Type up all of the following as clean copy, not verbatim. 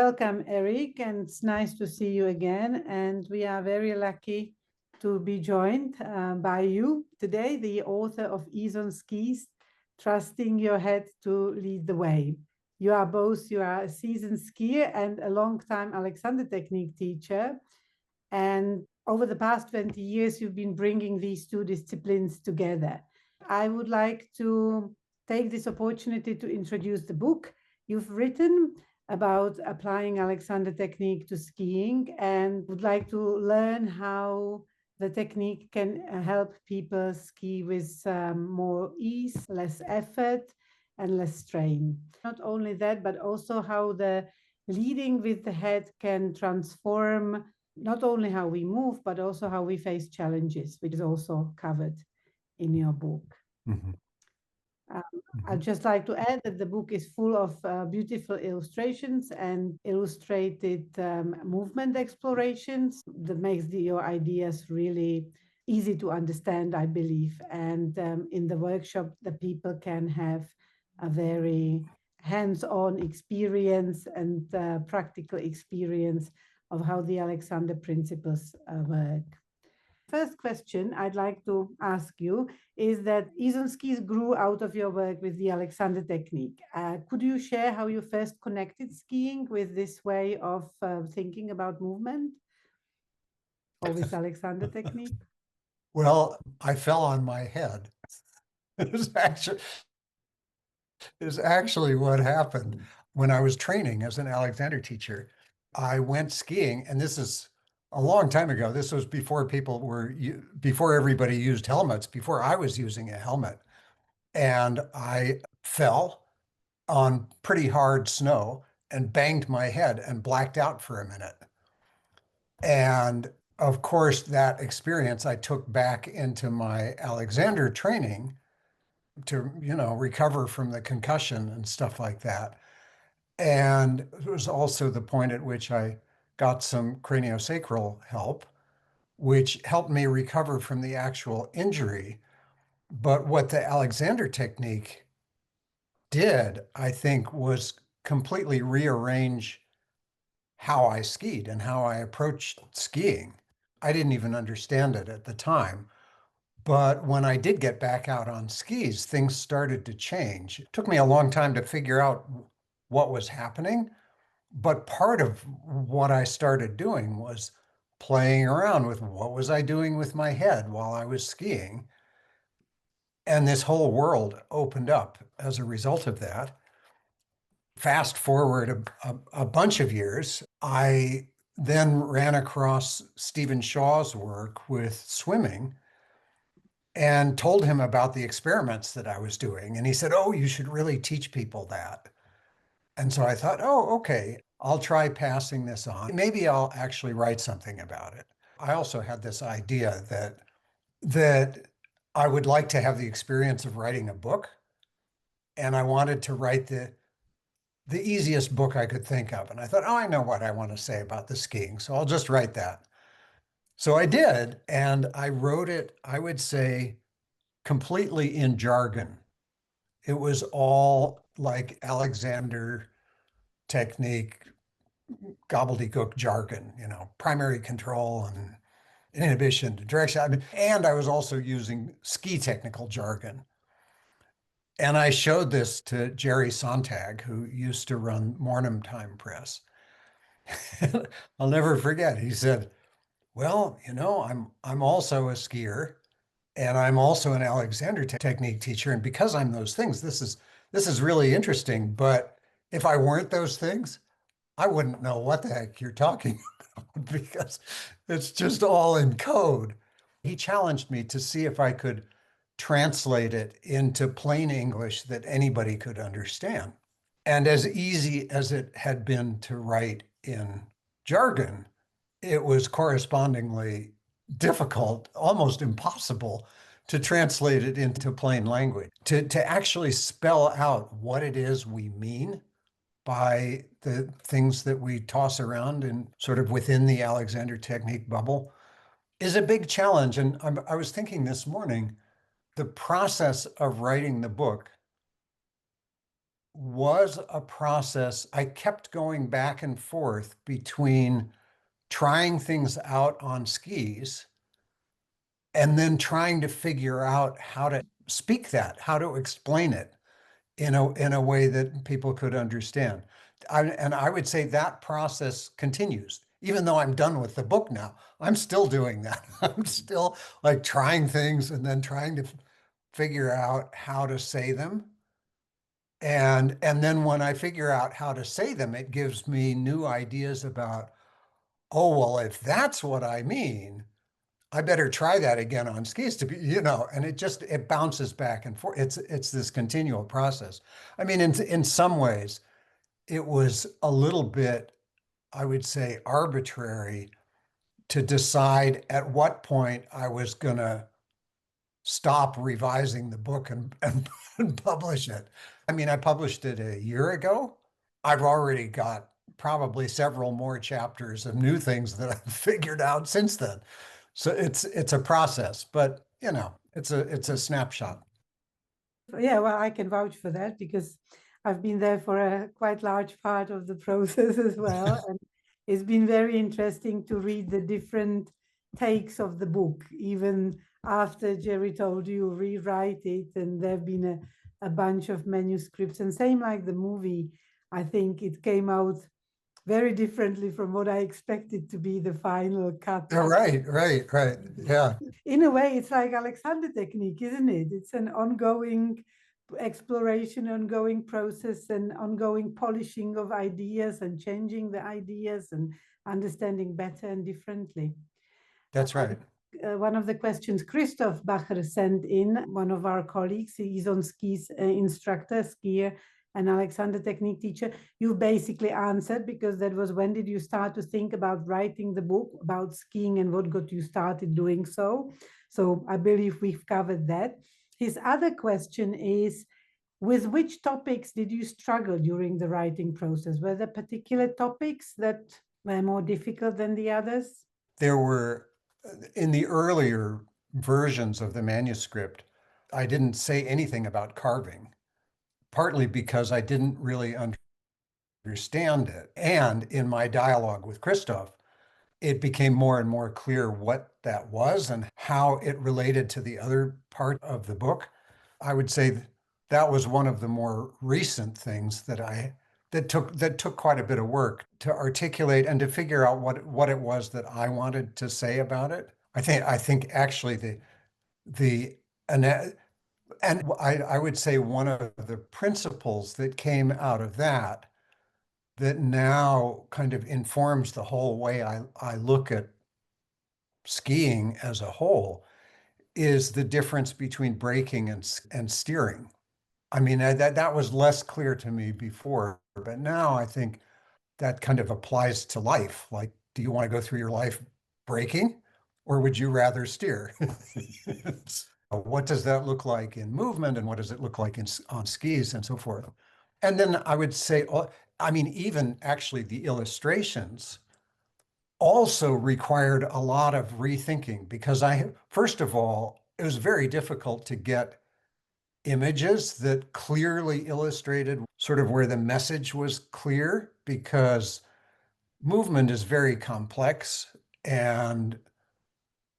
Welcome, Erik, and it's nice to see you again. And we are very lucky to be joined by you today, the author of EOS on Skis, Trusting Your Head to Lead the Way. You are a seasoned skier and a long-time Alexander technique teacher. And over the past 20 years, you've been bringing these two disciplines together. I would like to take this opportunity to introduce the book you've written about applying Alexander technique to skiing, and would like to learn how the technique can help people ski with more ease, less effort, and less strain. Not only that, but also how the leading with the head can transform not only how we move, but also how we face challenges, which is also covered in your book. Mm-hmm. I'd just like to add that the book is full of beautiful illustrations and illustrated movement explorations that makes your ideas really easy to understand, I believe. And in the workshop, the people can have a very hands-on experience and practical experience of how the Alexander principles work. First question I'd like to ask you is that EOS on Skis grew out of your work with the Alexander technique. Could you share how you first connected skiing with this way of thinking about movement, or with Alexander technique? Well, I fell on my head. It was actually what happened when I was training as an Alexander teacher. I went skiing, and this is a long time ago. This was before before everybody used helmets, before I was using a helmet. And I fell on pretty hard snow and banged my head and blacked out for a minute. And of course, that experience I took back into my Alexander training to, recover from the concussion and stuff like that. And it was also the point at which I got some craniosacral help, which helped me recover from the actual injury. But what the Alexander technique did, I think, was completely rearrange how I skied and how I approached skiing. I didn't even understand it at the time. But when I did get back out on skis, things started to change. It took me a long time to figure out what was happening. But part of what I started doing was playing around with what was I doing with my head while I was skiing. And this whole world opened up as a result of that. Fast forward a bunch of years, I then ran across Stephen Shaw's work with swimming and told him about the experiments that I was doing. And he said, "Oh, you should really teach people that." And so I thought, oh, okay, I'll try passing this on. Maybe I'll actually write something about it. I also had this idea that I would like to have the experience of writing a book. And I wanted to write the easiest book I could think of. And I thought, oh, I know what I want to say about the skiing, so I'll just write that. So I did, and I wrote it, I would say, completely in jargon. It was all like Alexander technique, gobbledygook jargon, primary control and inhibition, direction. And I was also using ski technical jargon. And I showed this to Jerry Sontag, who used to run Morning Time Press. I'll never forget. He said, "Well, I'm also a skier, and I'm also an Alexander technique teacher. And because I'm those things, this is really interesting. But if I weren't those things, I wouldn't know what the heck you're talking about because it's just all in code." He challenged me to see if I could translate it into plain English that anybody could understand. And as easy as it had been to write in jargon, it was correspondingly difficult, almost impossible, to translate it into plain language, to actually spell out what it is we mean by the things that we toss around and sort of within the Alexander technique bubble is a big challenge. And I was thinking this morning, the process of writing the book was a process. I kept going back and forth between trying things out on skis and then trying to figure out how to speak that, how to explain it in a way that people could understand. And I would say that process continues. Even though I'm done with the book now, I'm still doing that. I'm still like trying things and then trying to figure out how to say them. And then when I figure out how to say them, it gives me new ideas about, oh, well, if that's what I mean, I better try that again on skis to be, and it bounces back and forth. It's this continual process. I mean, in some ways, it was a little bit, I would say, arbitrary to decide at what point I was gonna stop revising the book and publish it. I mean, I published it a year ago. I've already got probably several more chapters of new things that I've figured out since then. So it's a process, but it's a snapshot. Yeah, well, I can vouch for that because I've been there for a quite large part of the process as well. And it's been very interesting to read the different takes of the book, even after Jerry told you rewrite it. And there have been a bunch of manuscripts. And same like the movie, I think it came out very differently from what I expected to be the final cut. Right, right, right. Yeah. In a way, it's like Alexander technique, isn't it? It's an ongoing exploration, ongoing process, and ongoing polishing of ideas and changing the ideas and understanding better and differently. That's right. One of the questions Christoph Bacher sent in, one of our colleagues, he's on skis instructor, skier, and Alexander technique teacher. You basically answered because that was when did you start to think about writing the book about skiing and what got you started doing so? So I believe we've covered that. His other question is, with which topics did you struggle during the writing process? Were there particular topics that were more difficult than the others? There were, in the earlier versions of the manuscript, I didn't say anything about carving, partly because I didn't really understand it. And in my dialogue with Christoph, it became more and more clear what that was and how it related to the other part of the book. I would say that was one of the more recent things that took quite a bit of work to articulate and to figure out what it was that I wanted to say about it. I think actually the and I would say one of the principles that came out of that now kind of informs the whole way I look at skiing as a whole is the difference between braking and steering. I mean, that was less clear to me before, but now I think that kind of applies to life. Like, do you want to go through your life braking or would you rather steer? What does that look like in movement and what does it look like on skis and so forth? And then I would say, I mean, even actually the illustrations also required a lot of rethinking because first of all, it was very difficult to get images that clearly illustrated sort of where the message was clear because movement is very complex. And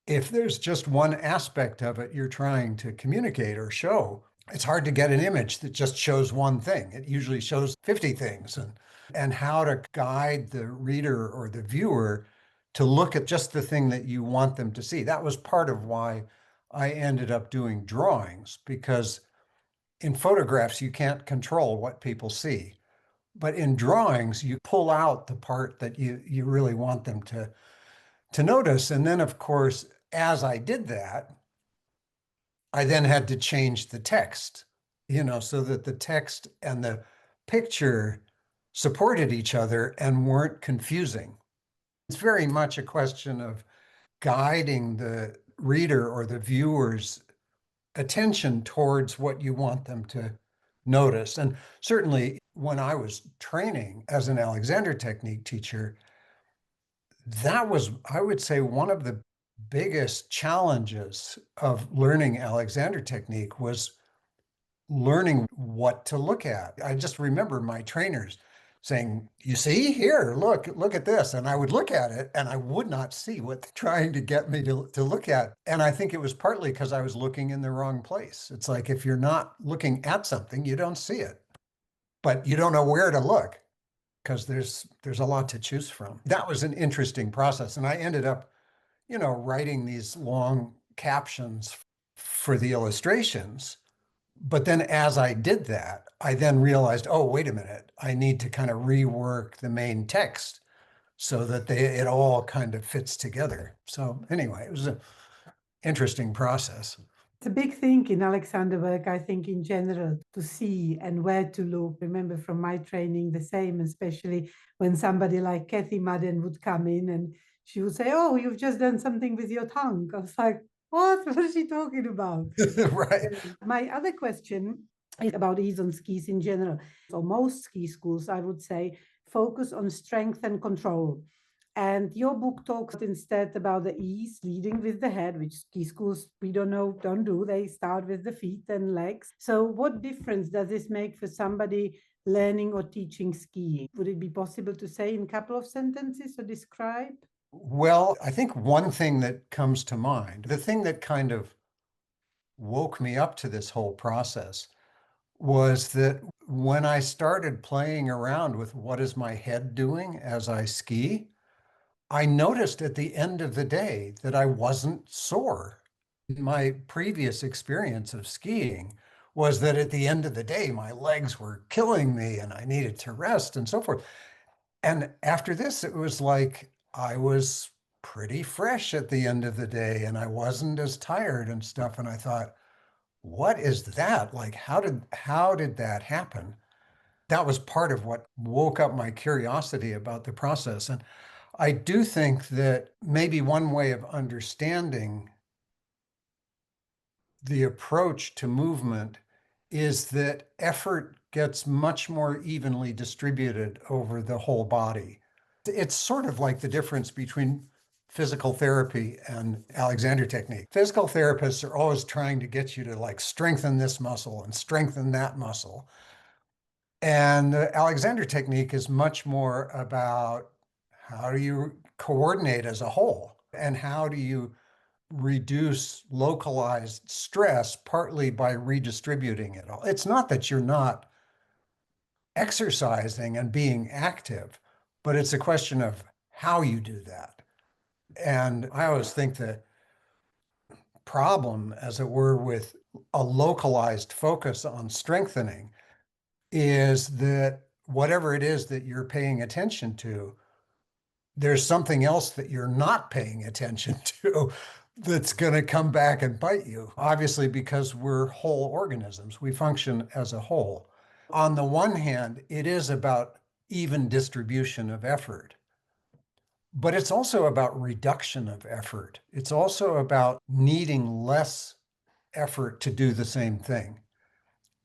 if there's just one aspect of it you're trying to communicate or show, it's hard to get an image that just shows one thing. It usually shows 50 things. And how to guide the reader or the viewer to look at just the thing that you want them to see. That was part of why I ended up doing drawings, because in photographs, you can't control what people see. But in drawings, you pull out the part that you really want them to notice. And then, of course, as I did that, I then had to change the text, so that the text and the picture supported each other and weren't confusing. It's very much a question of guiding the reader or the viewer's attention towards what you want them to notice. And certainly when I was training as an Alexander technique teacher, that was, I would say, one of the biggest challenges of learning Alexander technique was learning what to look at. I just remember my trainers saying, you see here, look at this. And I would look at it and I would not see what they're trying to get me to look at. And I think it was partly because I was looking in the wrong place. It's like if you're not looking at something, you don't see it, but you don't know where to look because there's a lot to choose from. That was an interesting process. And I ended up, writing these long captions for the illustrations. But then as I did that, I then realized, oh, wait a minute, I need to kind of rework the main text so that it all kind of fits together. So anyway, it was an interesting process. It's a big thing in Alexander work, I think, in general, to see and where to look. Remember from my training the same, especially when somebody like Kathy Madden would come in and she would say, oh, you've just done something with your tongue. I was like, what? What is she talking about? Right. My other question is about ease on skis in general. For most ski schools, I would say, focus on strength and control. And your book talks instead about the ease, leading with the head, which ski schools we don't do. They start with the feet and legs. So, what difference does this make for somebody learning or teaching skiing? Would it be possible to say in a couple of sentences or describe? Well, I think one thing that comes to mind, the thing that kind of woke me up to this whole process was that when I started playing around with what is my head doing as I ski, I noticed at the end of the day that I wasn't sore. My previous experience of skiing was that at the end of the day, my legs were killing me and I needed to rest and so forth. And after this, it was like I was pretty fresh at the end of the day and I wasn't as tired and stuff. And I thought, what is that? Like, how did that happen? That was part of what woke up my curiosity about the process. And I do think that maybe one way of understanding the approach to movement is that effort gets much more evenly distributed over the whole body. It's sort of like the difference between physical therapy and Alexander technique. Physical therapists are always trying to get you to like strengthen this muscle and strengthen that muscle. And the Alexander technique is much more about how do you coordinate as a whole and how do you reduce localized stress partly by redistributing it all. It's not that you're not exercising and being active, but it's a question of how you do that. And I always think the problem, as it were, with a localized focus on strengthening is that whatever it is that you're paying attention to, there's something else that you're not paying attention to that's going to come back and bite you. Obviously, because we're whole organisms, we function as a whole. On the one hand, it is about even distribution of effort, but it's also about reduction of effort. It's also about needing less effort to do the same thing.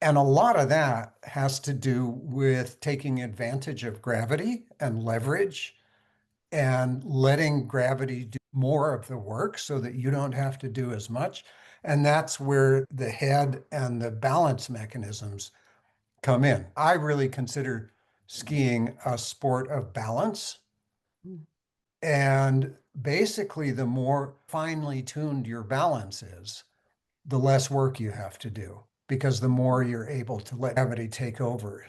And a lot of that has to do with taking advantage of gravity and leverage and letting gravity do more of the work so that you don't have to do as much. And that's where the head and the balance mechanisms come in. I really consider skiing a sport of balance. And basically, the more finely tuned your balance is, the less work you have to do because the more you're able to let gravity take over.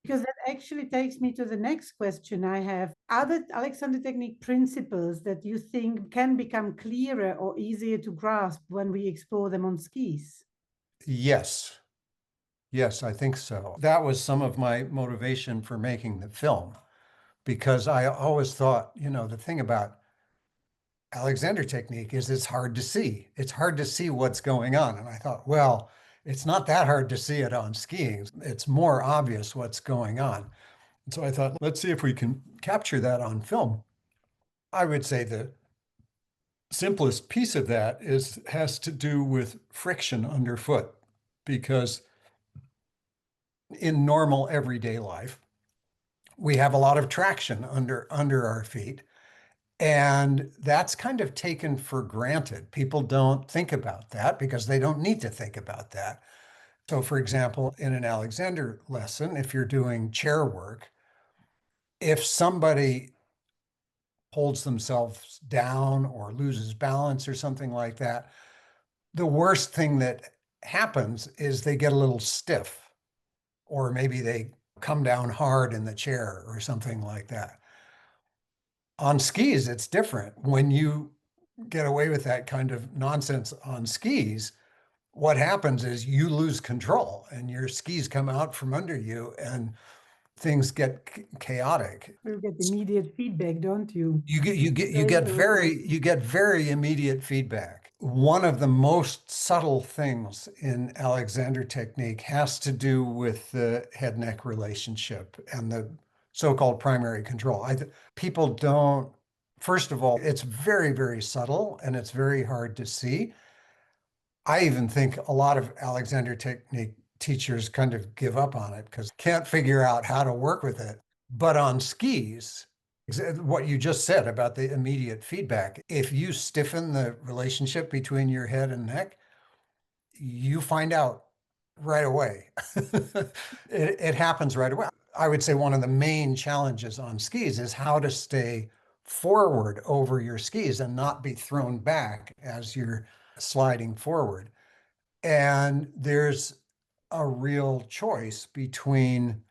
Because that actually takes me to the next question I have. Are there Alexander Technique principles that you think can become clearer or easier to grasp when we explore them on skis? Yes. Yes, I think so. That was some of my motivation for making the film because I always thought, the thing about Alexander technique is it's hard to see. It's hard to see what's going on. And I thought, well, it's not that hard to see it on skiing. It's more obvious what's going on. And so I thought, let's see if we can capture that on film. I would say the simplest piece of that has to do with friction underfoot, because in normal everyday life, we have a lot of traction under our feet. And that's kind of taken for granted. People don't think about that because they don't need to think about that. So for example, in an Alexander lesson, if you're doing chair work, if somebody holds themselves down or loses balance or something like that, the worst thing that happens is they get a little stiff, or maybe they come down hard in the chair or something like that. On skis, it's different. When you get away with that kind of nonsense on skis, what happens is you lose control and your skis come out from under you and things get chaotic. You get immediate feedback, don't you? You get very immediate feedback. One of the most subtle things in Alexander technique has to do with the head neck relationship and the so-called primary control. People don't, first of all, it's very, very subtle and it's very hard to see. I even think a lot of Alexander technique teachers kind of give up on it because can't figure out how to work with it. But on skis, what you just said about the immediate feedback, if you stiffen the relationship between your head and neck, you find out right away. It happens right away. I would say one of the main challenges on skis is how to stay forward over your skis and not be thrown back as you're sliding forward. And there's a real choice between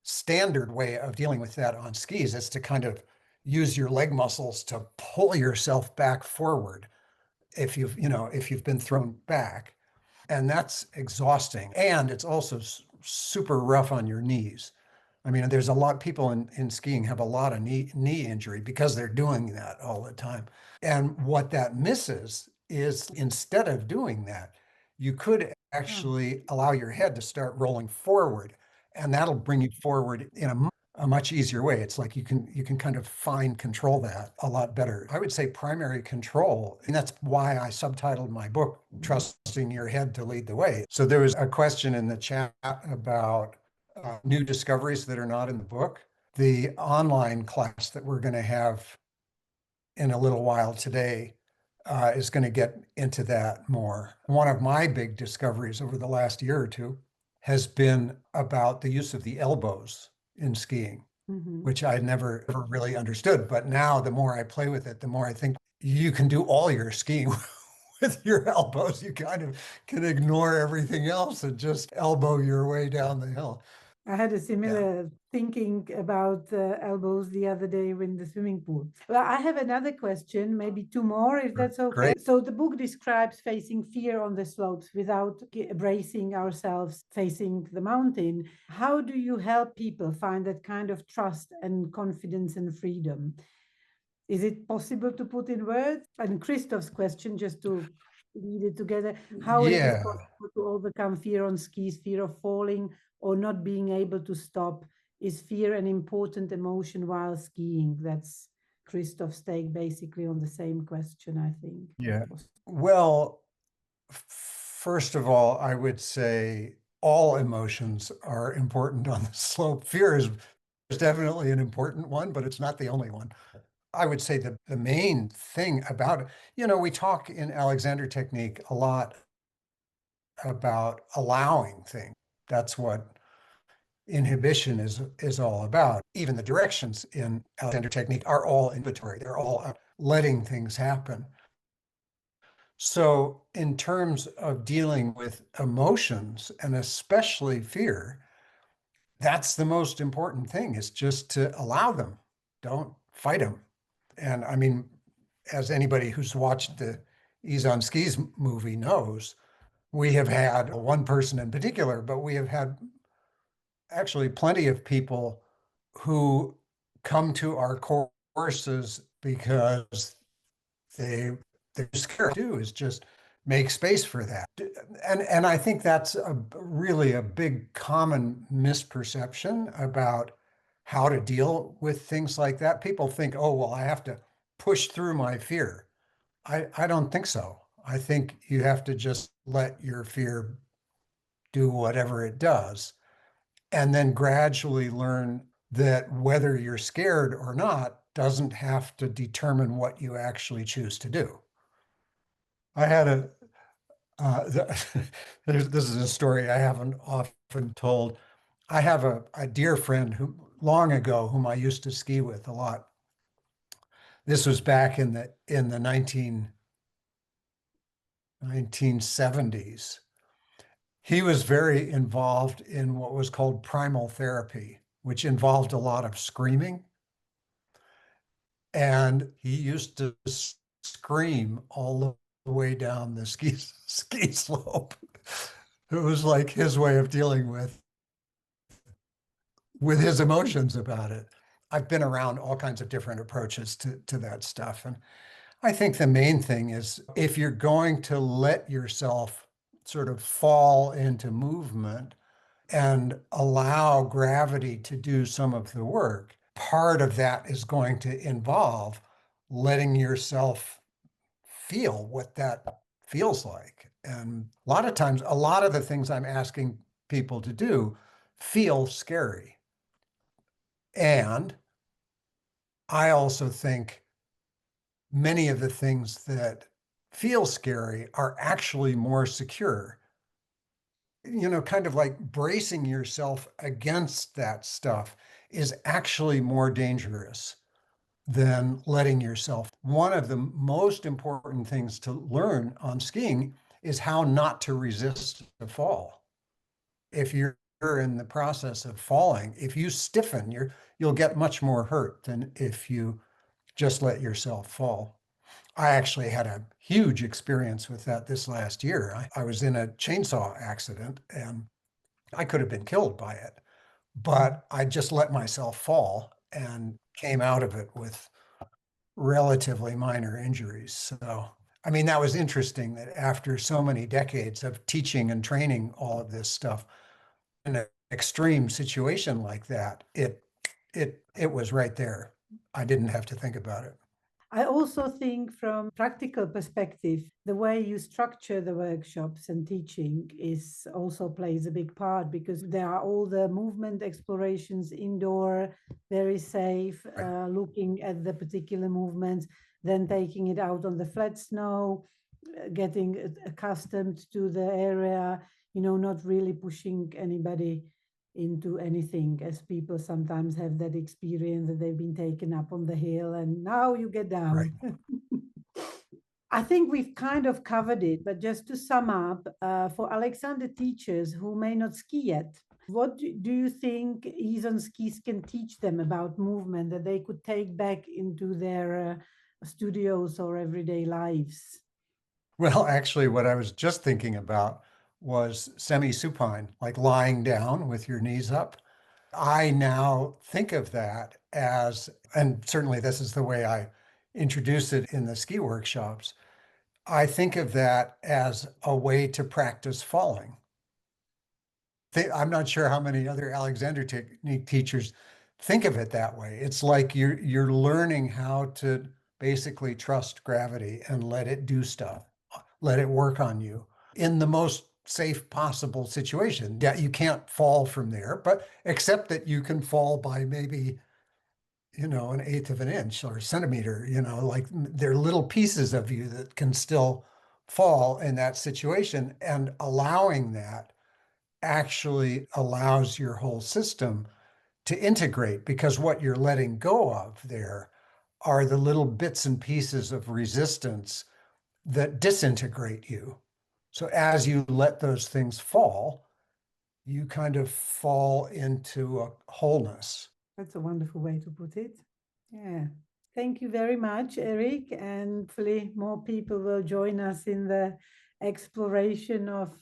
standard way of dealing with that on skis is to kind of use your leg muscles to pull yourself back forward if you've been thrown back. And that's exhausting. And it's also super rough on your knees. I mean, there's a lot people in skiing have a lot of knee injury because they're doing that all the time. And what that misses is instead of doing that, you could actually allow your head to start rolling forward, and that'll bring you forward in a much easier way. It's like you can kind of fine control that a lot better. I would say primary control, and that's why I subtitled my book, Trusting Your Head to Lead the Way. So there was a question in the chat about new discoveries that are not in the book. The online class that we're going to have in a little while today is going to get into that more. One of my big discoveries over the last year or two has been about the use of the elbows in skiing, which I never ever really understood. But now the more I play with it, the more I think you can do all your skiing with your elbows. You kind of can ignore everything else and just elbow your way down the hill. I had a similar thinking about elbows the other day in the swimming pool. Well, I have another question, maybe two more, if that's okay. Great. So the book describes facing fear on the slopes without bracing ourselves facing the mountain. How do you help people find that kind of trust and confidence and freedom? Is it possible to put in words? And Christoph's question, just to lead it together, how is it possible to overcome fear on skis, fear of falling or not being able to stop? Is fear an important emotion while skiing? That's Christoph's take basically on the same question, I think. Yeah. Well, first of all, I would say all emotions are important on the slope. Fear is definitely an important one, but it's not the only one. I would say the main thing about it, we talk in Alexander technique a lot about allowing things. That's what inhibition is all about. Even the directions in Alexander technique are all inhibitory. They're all letting things happen. So in terms of dealing with emotions and especially fear, that's the most important thing, is just to allow them. Don't fight them. And I mean, as anybody who's watched the EOS on Skis movie knows, we have had one person in particular, but we have had actually plenty of people who come to our courses because they're scared to do is just make space for that. And I think that's really a big common misperception about how to deal with things like that. People think, oh, well, I have to push through my fear. I don't think so. I think you have to just let your fear do whatever it does, and then gradually learn that whether you're scared or not doesn't have to determine what you actually choose to do. I had This is a story I haven't often told. I have a dear friend who long ago whom I used to ski with a lot. This was back in the 1970s. He was very involved in what was called primal therapy, which involved a lot of screaming. And he used to scream all the way down the ski slope. It was like his way of dealing with his emotions about it. I've been around all kinds of different approaches to that stuff. And I think the main thing is if you're going to let yourself sort of fall into movement and allow gravity to do some of the work, part of that is going to involve letting yourself feel what that feels like. And a lot of times, a lot of the things I'm asking people to do feel scary. And I also think many of the things that feel scary are actually more secure. Kind of like bracing yourself against that stuff is actually more dangerous than letting yourself. One of the most important things to learn on skiing is how not to resist the fall. If you're in the process of falling, if you stiffen, you'll get much more hurt than if you just let yourself fall. I actually had a huge experience with that this last year. I was in a chainsaw accident and I could have been killed by it, but I just let myself fall and came out of it with relatively minor injuries. So, I mean, that was interesting that after so many decades of teaching and training all of this stuff, in an extreme situation like that, it was right there. I didn't have to think about it. I also think from practical perspective, the way you structure the workshops and teaching is also plays a big part because there are all the movement explorations indoor, very safe, Right. looking at the particular movements, then taking it out on the flat snow, getting accustomed to the area, not really pushing anybody into anything, as people sometimes have that experience that they've been taken up on the hill and now you get Right. down. I think we've kind of covered it, but just to sum up, for Alexander teachers who may not ski yet, what do you think Ease on Skis can teach them about movement that they could take back into their studios or everyday lives? Well, actually, what I was just thinking about was semi-supine, like lying down with your knees up. I now think of that as, and certainly this is the way I introduce it in the ski workshops. I think of that as a way to practice falling. I'm not sure how many other Alexander technique teachers think of it that way. It's like you're learning how to basically trust gravity and let it do stuff, let it work on you in the most safe possible situation. Yeah, you can't fall from there, but except that you can fall by maybe, an eighth of an inch or a centimeter, like there are little pieces of you that can still fall in that situation, and allowing that actually allows your whole system to integrate, because what you're letting go of there are the little bits and pieces of resistance that disintegrate you. So as you let those things fall, you kind of fall into a wholeness. That's a wonderful way to put it. Yeah. Thank you very much, Erik. And hopefully, more people will join us in the exploration of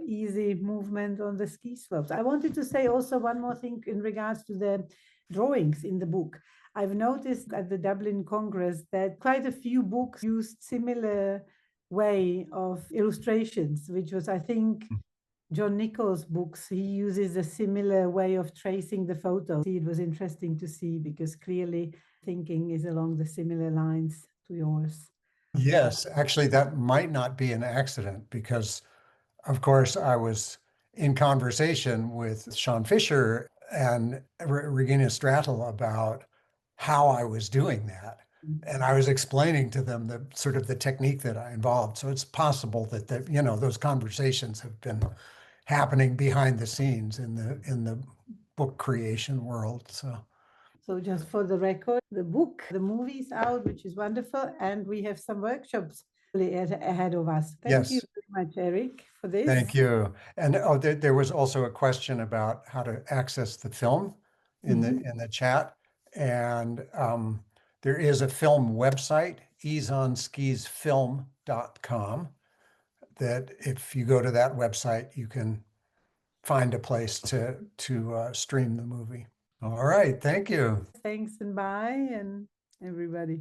easy movement on the ski slopes. I wanted to say also one more thing in regards to the drawings in the book. I've noticed at the Dublin Congress that quite a few books used similar way of illustrations, which was, I think, John Nichols' books, he uses a similar way of tracing the photo. It was interesting to see because clearly thinking is along the similar lines to yours. Yes, actually, that might not be an accident because, of course, I was in conversation with Sean Fisher and Regina Strattle about how I was doing that. And I was explaining to them the sort of the technique that I involved. So it's possible that those conversations have been happening behind the scenes in the book creation world. So just for the record, the book, the movie's out, which is wonderful, and we have some workshops ahead of us. Thank you Yes, very much, Erik, for this. thank you. And there was also a question about how to access the film in the chat. And there is a film website, easonskisfilm.com, that if you go to that website, you can find a place to stream the movie. All right, thank you. Thanks and bye, and everybody.